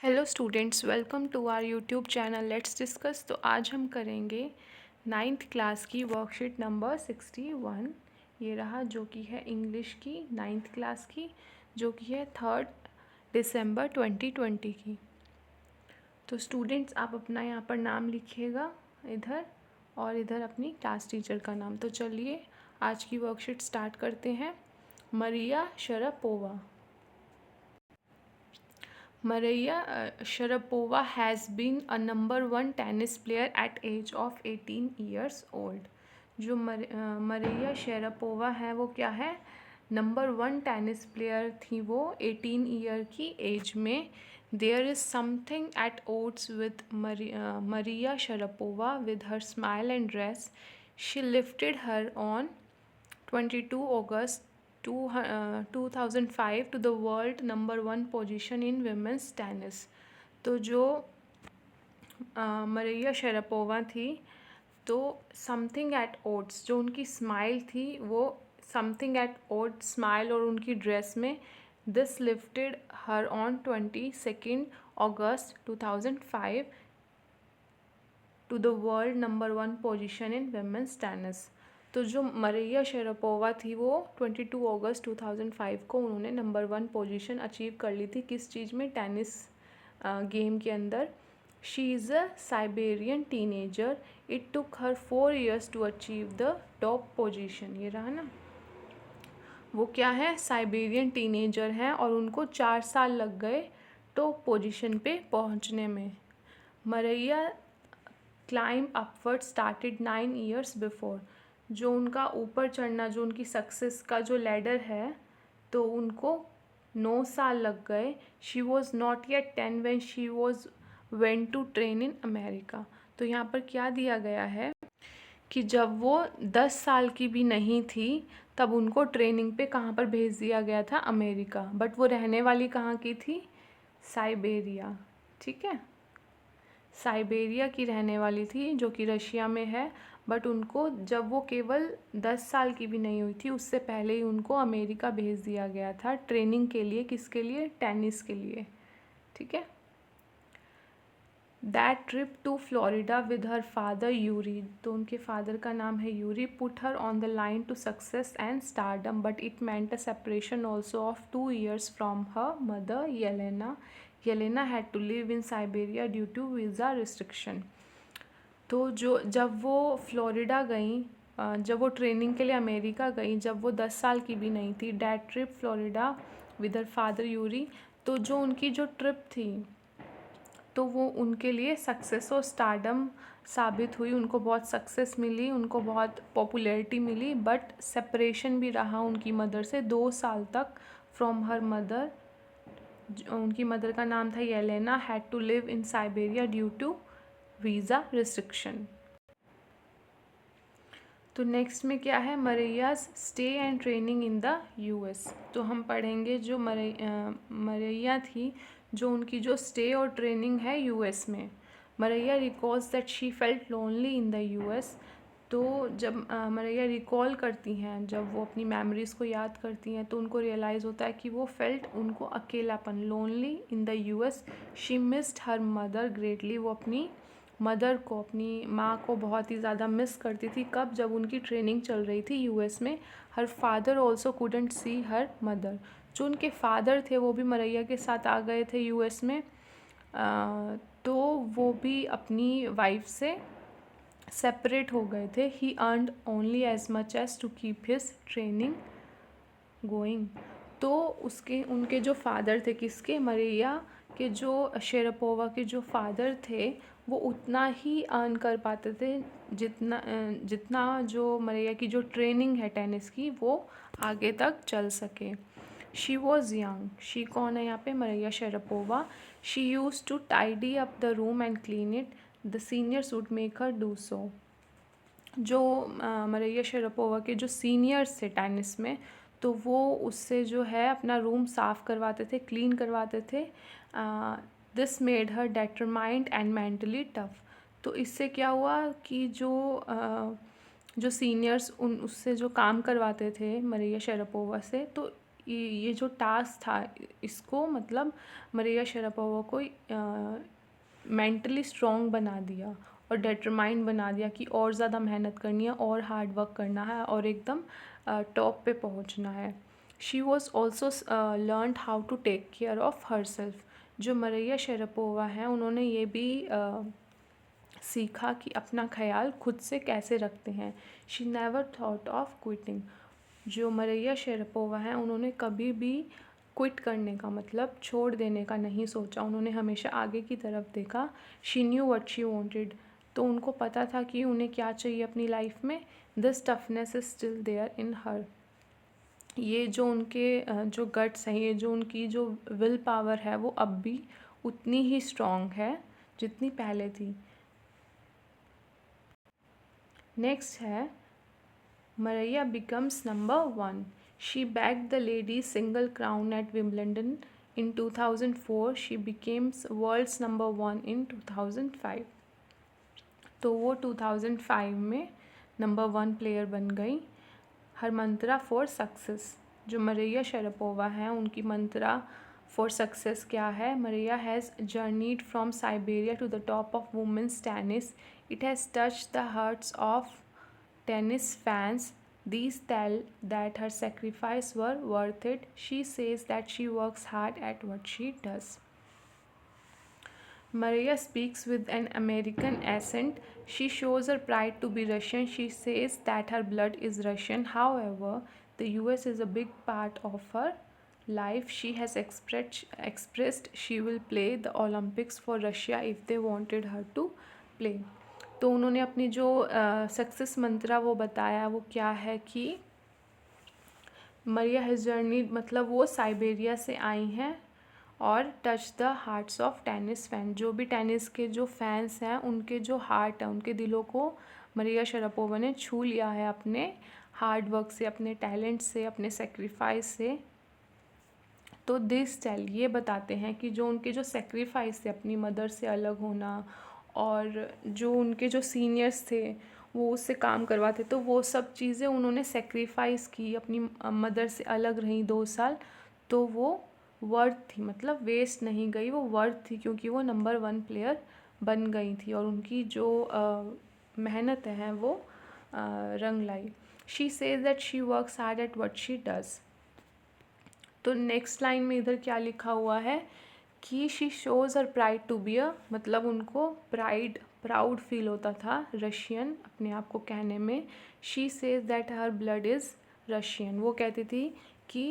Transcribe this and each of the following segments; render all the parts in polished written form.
Hello students, welcome to our YouTube channel let's discuss. तो आज हम करेंगे नाइन्थ क्लास की वर्कशीट नंबर 61। ये रहा, जो कि है इंग्लिश की नाइन्थ क्लास की, जो कि है 3 दिसंबर 2020 की। तो स्टूडेंट्स, आप अपना यहाँ पर नाम लिखिएगा इधर, और इधर अपनी क्लास टीचर का नाम। तो चलिए आज की वर्कशीट स्टार्ट करते हैं। मरिया Sharapova. Maria Sharapova has been a number one tennis player at age of 18 years old। जो मरिया शेरापोवा है वो क्या है, नंबर 1 टेनिस प्लेयर थी वो 18 ईयर की एज में। There is something at odds with Maria Sharapova with her smile and dress. She lifted her on 22 August 2005 to the world number 1 position in women's tennis। तो जो Maria शेरापोवा थी, तो something at oats, जो उनकी smile थी वो something eight ओट smile, और उनकी ड्रेस में this lifted her on 22 August 2005 to the world number 1 position in women's tennis. तो जो मरिया शेरापोवा थी वो 22 अगस्त 2005 को उन्होंने नंबर 1 पोजीशन अचीव कर ली थी। किस चीज़ में, टेनिस गेम के अंदर। She is a Siberian teenager, it took her 4 years to achieve the top position. ये रहा ना, वो क्या है, साइबेरियन टीनेजर हैं और उनको 4 साल लग गए टॉप पोजीशन पे पहुंचने में। Maria climb upward started 9 years before. जो उनका ऊपर चढ़ना, जो उनकी सक्सेस का जो लैडर है, तो उनको 9 साल लग गए। She was not yet 10 when she was went to train in America. तो यहाँ पर क्या दिया गया है कि जब वो 10 साल की भी नहीं थी तब उनको ट्रेनिंग पे कहाँ पर भेज दिया गया था, अमेरिका। बट वो रहने वाली कहाँ की थी, साइबेरिया। ठीक है, साइबेरिया की रहने वाली थी, जो कि रशिया में है। बट उनको जब वो केवल 10 साल की भी नहीं हुई थी, उससे पहले ही उनको अमेरिका भेज दिया गया था ट्रेनिंग के लिए। किसके लिए, टेनिस के लिए। ठीक है। That trip to Florida with her father Yuri. तो उनके फादर का नाम है Yuri. Put her on the line to success and stardom, but it meant a separation also of 2 years from her mother Yelena. Yelena had to live in Siberia due to visa restriction. तो जब वो Florida गई, जब वो training के लिए America गई, जब वो 10 साल की भी नहीं थी, that trip Florida with her father Yuri. तो जो उनकी जो ट्रिप थी, तो वो उनके लिए सक्सेस और स्टारडम साबित हुई। उनको बहुत सक्सेस मिली, उनको बहुत पॉपुलैरिटी मिली, बट सेपरेशन भी रहा उनकी मदर से 2 साल तक फ्रॉम हर मदर। उनकी मदर का नाम था Yelena, had to live in Siberia due to visa restriction. तो नेक्स्ट में क्या है, Maria's stay and training in the US. तो हम पढ़ेंगे जो मरिया थी, जो उनकी जो स्टे और ट्रेनिंग है यूएस में। Maria recalls that she felt lonely in the US. तो जब मरिया रिकॉल करती हैं, जब वो अपनी मेमोरीज़ को याद करती हैं, तो उनको रियलाइज़ होता है कि वो फेल्ट, उनको अकेलापन, lonely in the US. She missed her mother greatly. वो अपनी मदर को, अपनी माँ को बहुत ही ज़्यादा मिस करती थी। कब, जब उनकी ट्रेनिंग चल रही थी यूएस में। हर फादर ऑल्सो कुडेंट सी हर मदर। जो उनके फादर थे वो भी मरिया के साथ आ गए थे यूएस में। तो वो भी अपनी वाइफ से सेपरेट हो गए थे। He earned only as much as to keep his training going. तो उसके, उनके जो फादर थे, किसके, मरिया के जो शेरापोवा के जो फादर थे, वो उतना ही अर्न कर पाते थे जितना जो मरिया की जो ट्रेनिंग है टेनिस की, वो आगे तक चल सके। She was young. शी कौन है यहाँ पे, Maria Sharapova. She used to tidy up the room and clean it. The seniors would make her do so. जो मरिया शेरापोवा के जो सीनियर्स थे टेनिस में, तो वो उससे जो है अपना रूम साफ़ करवाते थे, क्लीन करवाते थे। This made her determined and mentally tough. तो इससे क्या हुआ कि जो सीनियर्स उससे जो काम करवाते थे मरिया शेरापोवा से, तो ये जो टास्क था इसको मतलब मरिया शरापोवा को मेंटली स्ट्रॉन्ग बना दिया और डिटरमाइंड बना दिया कि और ज़्यादा मेहनत करनी है और हार्ड वर्क करना है और एकदम टॉप पे पहुंचना है। She was also learn how to take care of her self. जो मरिया शरापोवा हैं उन्होंने ये भी सीखा कि अपना ख्याल खुद से कैसे रखते हैं। She never thought of quitting. जो मरिया शरापोवा हैं उन्होंने कभी भी क्विट करने का मतलब छोड़ देने का नहीं सोचा, उन्होंने हमेशा आगे की तरफ देखा। She knew what she wanted. तो उनको पता था कि उन्हें क्या चाहिए अपनी लाइफ में। This toughness is still there in her. ये जो उनके जो गट्स हैं, ये जो उनकी जो विल पावर है वो अब भी उतनी ही स्ट्रॉन्ग है जितनी पहले थी। नेक्स्ट है Maria becomes number 1. She bagged the ladies' single crown at Wimbledon in 2004. She became world's number 1 in 2005. तो वो 2005 में नंबर 1 प्लेयर बन गई। हर मंत्रा फॉर सक्सेस। जो मरिया शरापोवा हैं उनकी मंत्रा फॉर सक्सेस क्या है? Maria has journeyed from Siberia to the top of women's tennis. It has touched the hearts of tennis fans. These tell that her sacrifice were worth it. She says that she works hard at what she does. Maria speaks with an American accent. She shows her pride to be Russian. She says that her blood is Russian. However, the US is a big part of her life. She has expressed she will play the Olympics for Russia if they wanted her to play. तो उन्होंने अपनी जो success मंत्रा वो बताया, वो क्या है कि मरिया हैज़ जर्नीड मतलब वो साइबेरिया से आई हैं और touch the hearts of tennis fan. जो भी टेनिस के जो फैंस हैं उनके जो हार्ट है, उनके दिलों को मरिया शरापोवा ने छू लिया है अपने हार्ड वर्क से, अपने टैलेंट से, अपने सेक्रीफाइस से। तो दिस टेल ये बताते हैं कि जो उनके जो सेक्रीफाइस थे, अपनी मदर से अलग होना और जो उनके जो सीनियर्स थे वो उससे काम करवाते, तो वो सब चीज़ें उन्होंने सेक्रीफाइस की, अपनी मदर से अलग रहीं 2 साल, तो वो वर्थ थी, मतलब वेस्ट नहीं गई, वो वर्थ थी क्योंकि वो नंबर 1 प्लेयर बन गई थी और उनकी जो मेहनत है वो रंग लाई। She says that she works hard at what she does. तो नेक्स्ट लाइन में इधर क्या लिखा हुआ है कि she shows her pride to be a, मतलब उनको प्राउड फील होता था रशियन अपने आप को कहने में। She says that her blood is Russian. वो कहती थी कि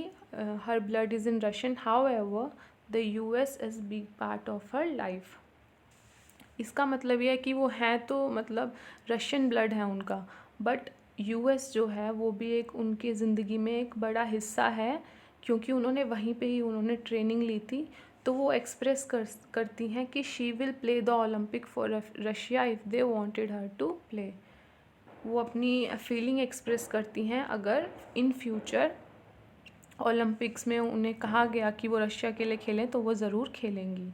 her blood is in Russian. However the US is big part of her life. इसका मतलब यह है कि वो हैं तो मतलब रशियन ब्लड है उनका, बट US जो है वो भी एक उनकी ज़िंदगी में एक बड़ा हिस्सा है क्योंकि उन्होंने वहीं पे ही उन्होंने ट्रेनिंग ली थी। तो वो एक्सप्रेस करती हैं कि she will play the Olympic for Russia if they wanted her to play. वो अपनी फीलिंग एक्सप्रेस करती हैं अगर इन फ्यूचर ओलंपिक्स में उन्हें कहा गया कि वो रशिया के लिए खेलें तो वो ज़रूर खेलेंगी।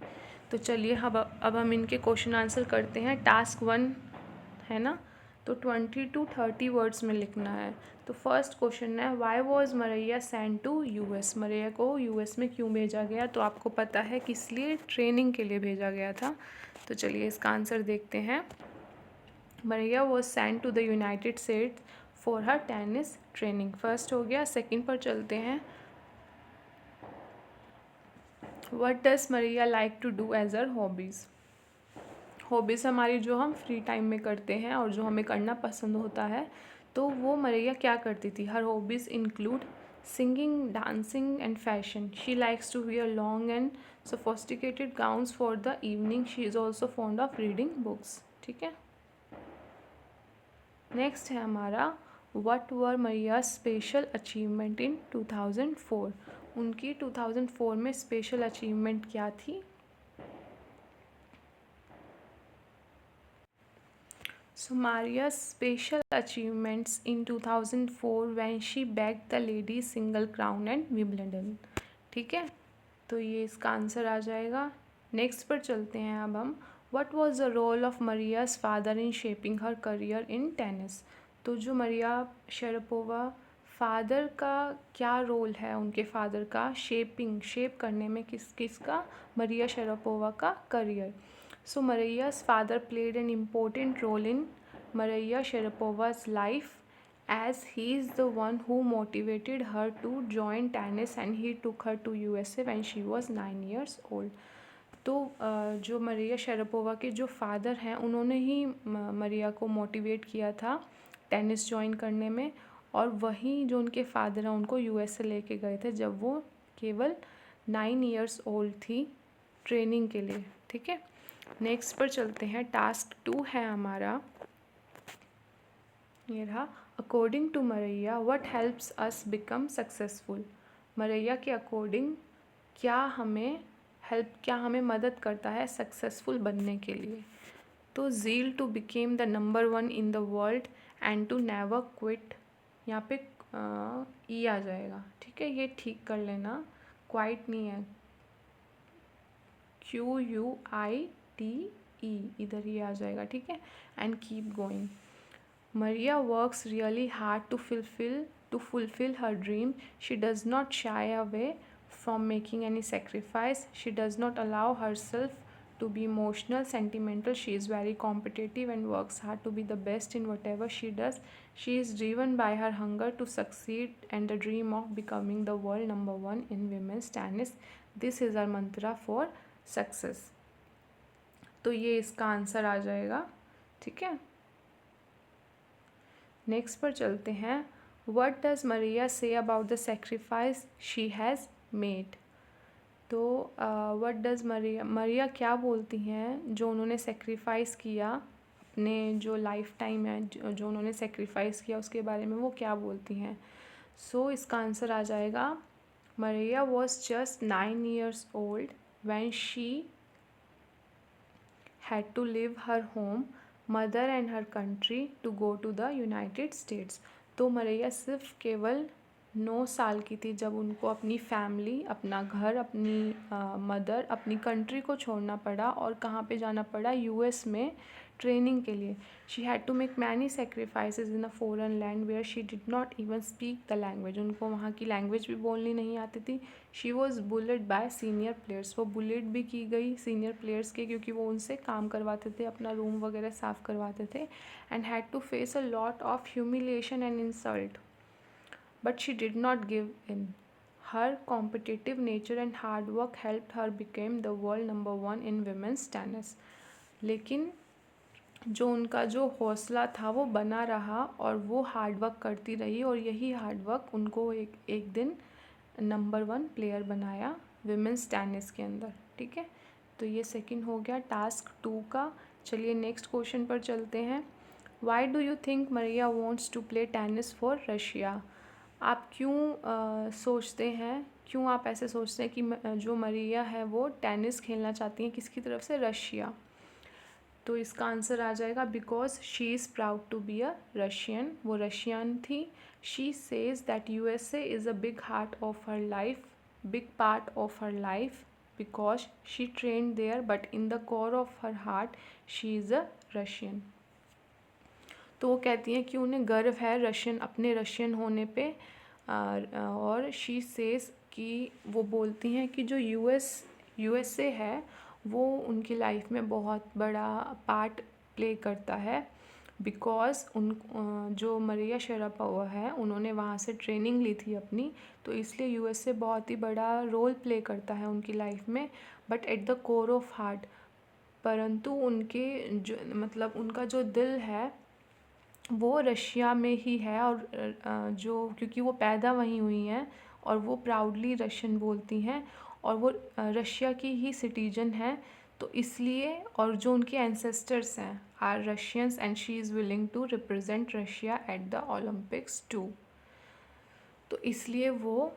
तो चलिए अब हम इनके क्वेश्चन आंसर करते हैं। टास्क 1 है ना, तो 20 to 30 वर्ड्स में लिखना है। तो फर्स्ट क्वेश्चन है why was Maria send to US। Maria को US में क्यों भेजा गया? तो आपको पता है किस लिए, ट्रेनिंग के लिए भेजा गया था। तो चलिए इसका आंसर देखते हैं। Maria was send to the United States for her tennis training. First हो गया। सेकंड पर चलते हैं। What does Maria like to do as her hobbies. Hobbies हमारी जो हम फ्री टाइम में करते हैं और जो हमें करना पसंद होता है, तो वो मरिया क्या करती थी। Her hobbies include singing, dancing and fashion. She likes to wear long and sophisticated gowns for the evening. She is also fond of reading books. ठीक है। नेक्स्ट है हमारा what were Maria special achievement in 2004। उनकी 2004 में special achievement क्या थी? So Maria's special achievements in 2004 when she bagged the ladies single crown and Wimbledon। ठीक है, तो ये इसका आंसर आ जाएगा। नेक्स्ट पर चलते हैं अब हम। What was the role of Maria's father in shaping her career in tennis। तो जो मरिया शरापोवा फादर का क्या रोल है, उनके फादर का शेप करने में किसका, मरिया शरापोवा का करियर। सो मरिया's father played an important role in Maria Sharapova's life as he is the one who motivated her to join tennis and he took her to USA when she was 9 years old. तो जो Maria Sharapova के जो father हैं उन्होंने ही मरिया को motivate किया था tennis join करने में, और वहीं जो उनके फादर हैं उनको यूएसए लेके गए थे जब वो केवल 9 इयर्स ओल्ड थी ट्रेनिंग के लिए। ठीक है, नेक्स्ट पर चलते हैं। टास्क 2 है हमारा, ये रहा। According to Maria what helps us become successful. Maria के अकॉर्डिंग क्या हमें मदद करता है सक्सेसफुल बनने के लिए। तो zeal to became the number 1 in the world and to never quit, यहाँ पे ई आ जाएगा। ठीक है, ये ठीक कर लेना, क्वाइट नहीं है, QUITE, इधर ही आ जाएगा। ठीक है, and keep going. Maria works really hard to fulfill her dream. She does not shy away from making any sacrifice. She does not allow herself to be emotional, sentimental. She is very competitive and works hard to be the best in whatever she does. She is driven by her hunger to succeed and the dream of becoming the world number 1 in women's tennis. This is our mantra for success. तो ये इसका answer आ जाएगा। ठीक है, next पर चलते हैं। What does Maria say about the sacrifice she has made. तो व्हाट डज मरिया क्या बोलती हैं जो उन्होंने सेक्रीफाइस किया, अपने जो लाइफ टाइम है जो उन्होंने सेक्रीफाइस किया उसके बारे में वो क्या बोलती हैं। सो इसका आंसर आ जाएगा, मरिया was just 9 years old when she had to leave her home, mother and her country to go to the United States. तो मरिया सिर्फ केवल 9 साल की थी जब उनको अपनी फैमिली, अपना घर, अपनी मदर, अपनी कंट्री को छोड़ना पड़ा और कहाँ पे जाना पड़ा, यूएस में ट्रेनिंग के लिए। She had to make many sacrifices in a foreign land where she did not even speak the language. उनको वहाँ की लैंग्वेज भी बोलनी नहीं आती थी। She was bullied by senior players, वो बुलेड भी की गई सीनियर प्लेयर्स के, क्योंकि वो उनसे काम करवाते थे, अपना रूम वगैरह साफ़ करवाते थे। And had to face a lot of humiliation and insult, but she did not give in. Her competitive nature and hard work helped her become the world number 1 in women's tennis. लेकिन जो उनका जो हौसला था वो बना रहा और वो हार्ड वर्क करती रही, और यही हार्ड वर्क उनको एक दिन नंबर 1 प्लेयर बनाया विमेंस टेनिस के अंदर। ठीक है, तो ये सेकंड हो गया टास्क 2 का। चलिए नेक्स्ट क्वेश्चन पर चलते हैं। Why do you think Maria wants to play tennis for Russia. आप क्यों सोचते हैं, क्यों आप ऐसे सोचते हैं कि जो मरिया है वो टेनिस खेलना चाहती हैं, किसकी तरफ से, रशिया। तो इसका आंसर आ जाएगा because she is proud to be a Russian, वो रशियन थी। She says that USA is a big heart of her life, big part of her life because she train there, but in the core of her heart she is a Russian. तो वो कहती हैं कि उन्हें गर्व है Russian, अपने Russian होने पे, और शी सेज कि वो बोलती हैं कि जो यूएसए है वो उनकी लाइफ में बहुत बड़ा पार्ट प्ले करता है, बिकॉज़ जो मरिया शरापोवा है उन्होंने वहाँ से ट्रेनिंग ली थी अपनी, तो इसलिए यूएसए बहुत ही बड़ा रोल प्ले करता है उनकी लाइफ में। But at the core of heart, परंतु उनके जो मतलब उनका जो दिल है वो रशिया में ही है, और जो क्योंकि वो पैदा वहीं हुई हैं और वो प्राउडली रशियन बोलती हैं और वो रशिया की ही सिटीजन हैं, तो इसलिए, और जो उनके एंसेस्टर्स हैं are Russians and she is willing to represent Russia at the Olympics too. तो इसलिए वो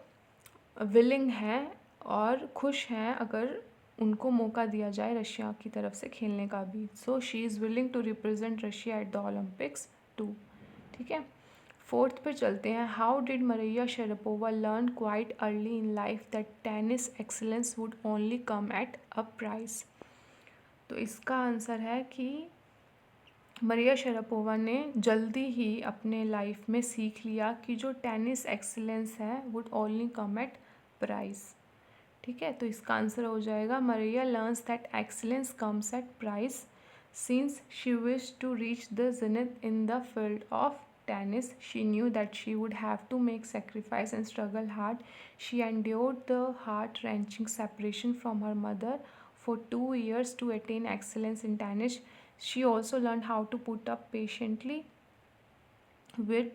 विलिंग हैं और खुश हैं अगर उनको मौका दिया जाए रशिया की तरफ से खेलने का भी। So she is willing to represent Russia at the Olympics 2। ठीक है, फोर्थ पे चलते हैं। How did Maria Sharapova learn quite early in life that tennis excellence would only come at a price. तो इसका आंसर है कि मरिया शरापोवा ने जल्दी ही अपने लाइफ में सीख लिया कि जो टेनिस एक्सीलेंस है would only come at price. ठीक है, तो इसका आंसर हो जाएगा Maria learns that excellence comes at price since she wish to reach the zenith in the field of tennis. She knew that she would have to make sacrifice and struggle hard. She endured the heart-wrenching separation from her mother for 2 years to attain excellence in tennis. She also learned how to put up patiently with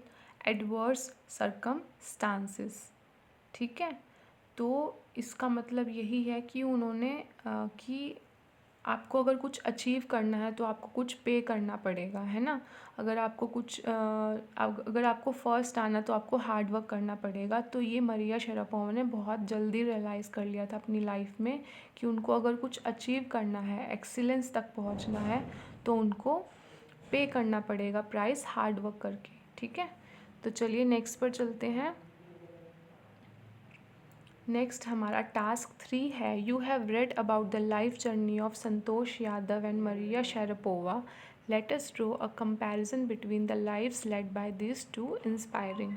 adverse circumstances. ठीक है, तो इसका मतलब यही है कि उन्होंने कि आपको अगर कुछ अचीव करना है तो आपको कुछ पे करना पड़ेगा, है ना। अगर आपको कुछ अगर आपको फर्स्ट आना तो आपको हार्ड वर्क करना पड़ेगा। तो ये मरिया शरापोवा ने बहुत जल्दी रियलाइज़ कर लिया था अपनी लाइफ में कि उनको अगर कुछ अचीव करना है, एक्सीलेंस तक पहुंचना है, तो उनको पे करना पड़ेगा प्राइस हार्ड वर्क करके। ठीक है, तो चलिए नेक्स्ट पर चलते हैं। नेक्स्ट हमारा टास्क 3 है, you have read about the life journey of Santosh Yadav and Maria Sharapova. Let us draw a comparison between the lives led by this two inspiring.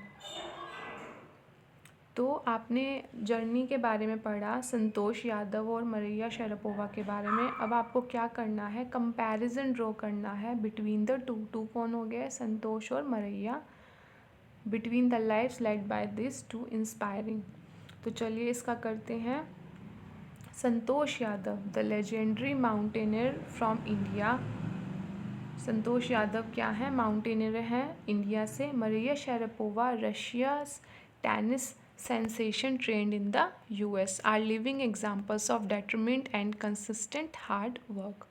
तो आपने जर्नी के बारे में पढ़ा, संतोष यादव और मरिया शरापोवा के बारे में। अब आपको क्या करना है, कंपैरिजन ड्रॉ करना है बिटवीन द टू कौन हो गया, संतोष और Maria, between the lives led by this two inspiring. तो चलिए इसका करते हैं। Santosh Yadav, the legendary mountaineer from India. Santosh Yadav क्या है, माउंटेनियर हैं इंडिया से। Maria Sharapova, Russia tennis sensation trained in the US, are living examples of determined and consistent hard work.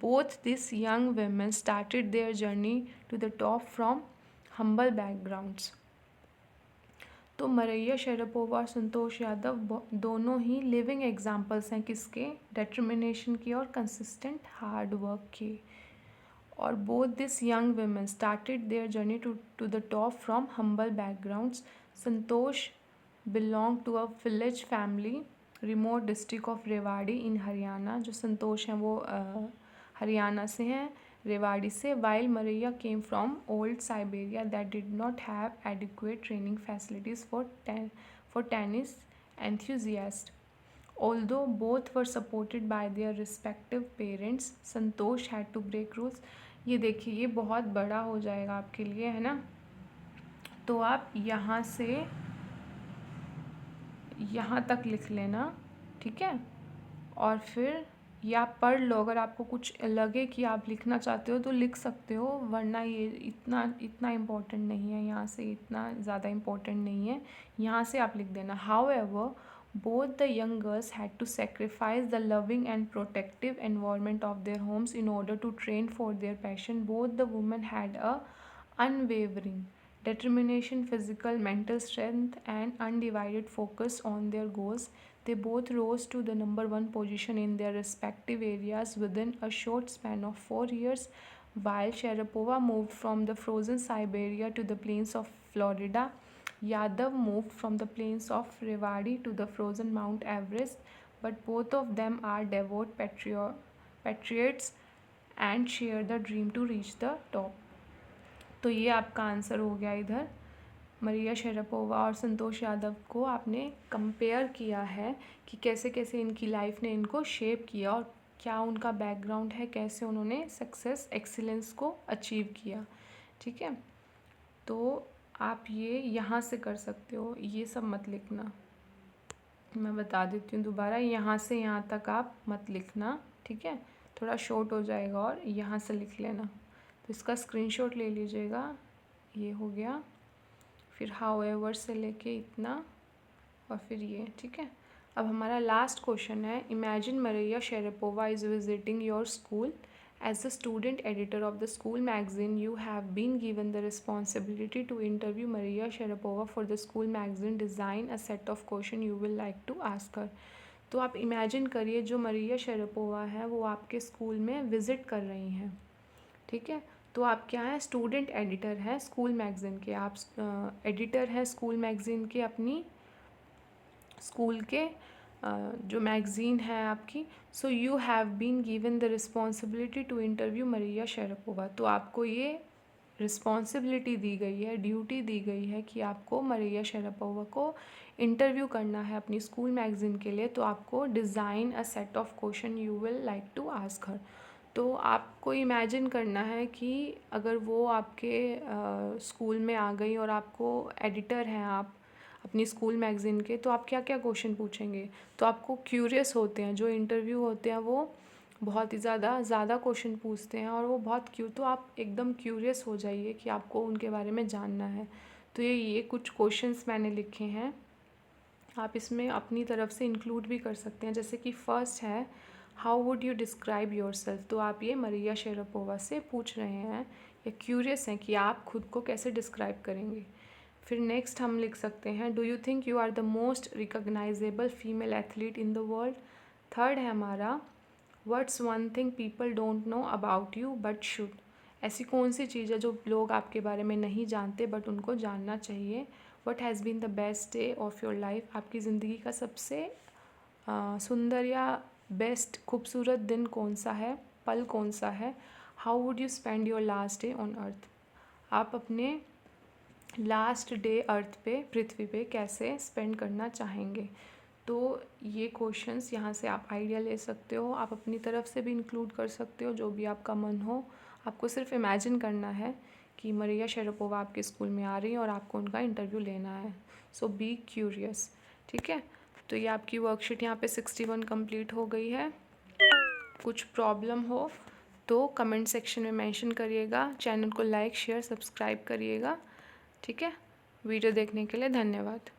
Both these young women started their journey to the top from humble backgrounds. तो मरिया Sharapova और संतोष यादव दोनों ही living examples हैं किसके, determination की और consistent hard work की। और both this young women started their journey to the top from humble backgrounds. Santosh belong to a village family, remote district of Rewari in Haryana. जो संतोष हैं वो हरियाणा से हैं, रेवाड़ी से। While Maria came from old Siberia that did not have adequate training facilities for tennis enthusiast. Although both were supported by their respective parents, Santosh had to break rules. ये देखिए, ये बहुत बड़ा हो जाएगा आपके लिए, है ना। तो आप यहाँ से यहाँ तक लिख लेना, ठीक है। और फिर या पढ़ लो, अगर आपको कुछ लगे कि आप लिखना चाहते हो तो लिख सकते हो, वरना ये इतना इम्पोर्टेंट नहीं है, यहाँ से इतना ज़्यादा इम्पोर्टेंट नहीं है, यहाँ से आप लिख देना। However, both the young girls had to sacrifice the loving and protective environment of their homes in order to train for their passion. Both the women had a unwavering determination, physical, mental strength, and undivided focus on their goals. They both rose to the number one position in their respective areas within a short span of 4 years. While Sharapova moved from the frozen Siberia to the plains of Florida, Yadav moved from the plains of Rewari to the frozen Mount Everest. But both of them are devout patriots and share the dream to reach the top. तो ये आपका answer हो गया। इधर मरिया Sharapova और संतोष यादव को आपने compare किया है कि कैसे कैसे इनकी लाइफ ने इनको शेप किया और क्या उनका बैकग्राउंड है, कैसे उन्होंने सक्सेस एक्सीलेंस को अचीव किया। ठीक है, तो आप ये यहाँ से कर सकते हो, ये सब मत लिखना, मैं बता देती हूँ दोबारा, यहाँ से यहाँ तक आप मत लिखना, ठीक है, थोड़ा शॉर्ट हो जाएगा, और यहाँ से लिख लेना। तो इसका स्क्रीनशॉट ले लीजिएगा, ये हो गया। फिर हाउएवर से लेके इतना, और फिर ये, ठीक है। अब हमारा लास्ट क्वेश्चन है, imagine Maria Sharapova is visiting your school. As the student editor of the school magazine, you have been given the responsibility to interview Maria Sharapova for the school magazine. Design a set of questions you will like to ask her. तो आप imagine करिए, जो Maria Sharapova है वो आपके school में visit कर रही हैं, ठीक है। तो आप क्या हैं, स्टूडेंट एडिटर हैं स्कूल मैगज़ीन के, आप एडिटर हैं स्कूल मैगज़ीन के, अपनी स्कूल के जो मैगज़ीन है आपकी, so you have been given the responsibility to interview Maria Sharapova. तो आपको ये रिस्पॉन्सिबिलिटी दी गई है, ड्यूटी दी गई है कि आपको मरिया शेरापोवा को इंटरव्यू करना है अपनी स्कूल मैगज़ीन के लिए। तो आपको design a set of question you will like to ask her. तो आपको इमेजिन करना है कि अगर वो आपके स्कूल में आ गई और आपको एडिटर हैं आप अपनी स्कूल मैगज़ीन के, तो आप क्या क्या क्वेश्चन पूछेंगे। तो आपको क्यूरियस होते हैं, जो इंटरव्यू होते हैं वो बहुत ही ज़्यादा क्वेश्चन पूछते हैं और वो बहुत तो आप एकदम क्यूरियस हो जाइए कि आपको उनके बारे में जानना है। तो ये कुछ क्वेश्चंस मैंने लिखे हैं, आप इसमें अपनी तरफ से इंक्लूड भी कर सकते हैं। जैसे कि फ़र्स्ट है, how would you describe yourself. तो आप ये मरिया शेरापोवा से पूछ रहे हैं या क्यूरियस हैं कि आप खुद को कैसे डिस्क्राइब करेंगे। फिर नेक्स्ट हम लिख सकते हैं, do you think you are the most recognizable female athlete in the world. Third है हमारा, what's one thing people don't know about you but should. ऐसी कौन सी चीज़ है जो लोग आपके बारे में नहीं जानते बट उनको जानना चाहिए। What has been the best day of your life. आपकी ज़िंदगी का सबसे सुंदर या बेस्ट खूबसूरत दिन कौन सा है, पल कौन सा है। How would you spend your last day on earth. आप अपने लास्ट डे अर्थ पे, पृथ्वी पे कैसे स्पेंड करना चाहेंगे। तो ये क्वेश्चंस यहाँ से आप आइडिया ले सकते हो, आप अपनी तरफ से भी इंक्लूड कर सकते हो, जो भी आपका मन हो। आपको सिर्फ इमेजिन करना है कि मरिया शेरापोवा आपके स्कूल में आ रही है और आपको उनका इंटरव्यू लेना है। सो बी क्यूरियस। ठीक है, तो ये आपकी वर्कशीट यहाँ पे 61 कंप्लीट हो गई है। कुछ प्रॉब्लम हो तो कमेंट सेक्शन में मेंशन करिएगा। चैनल को लाइक शेयर सब्सक्राइब करिएगा। ठीक है, वीडियो देखने के लिए धन्यवाद।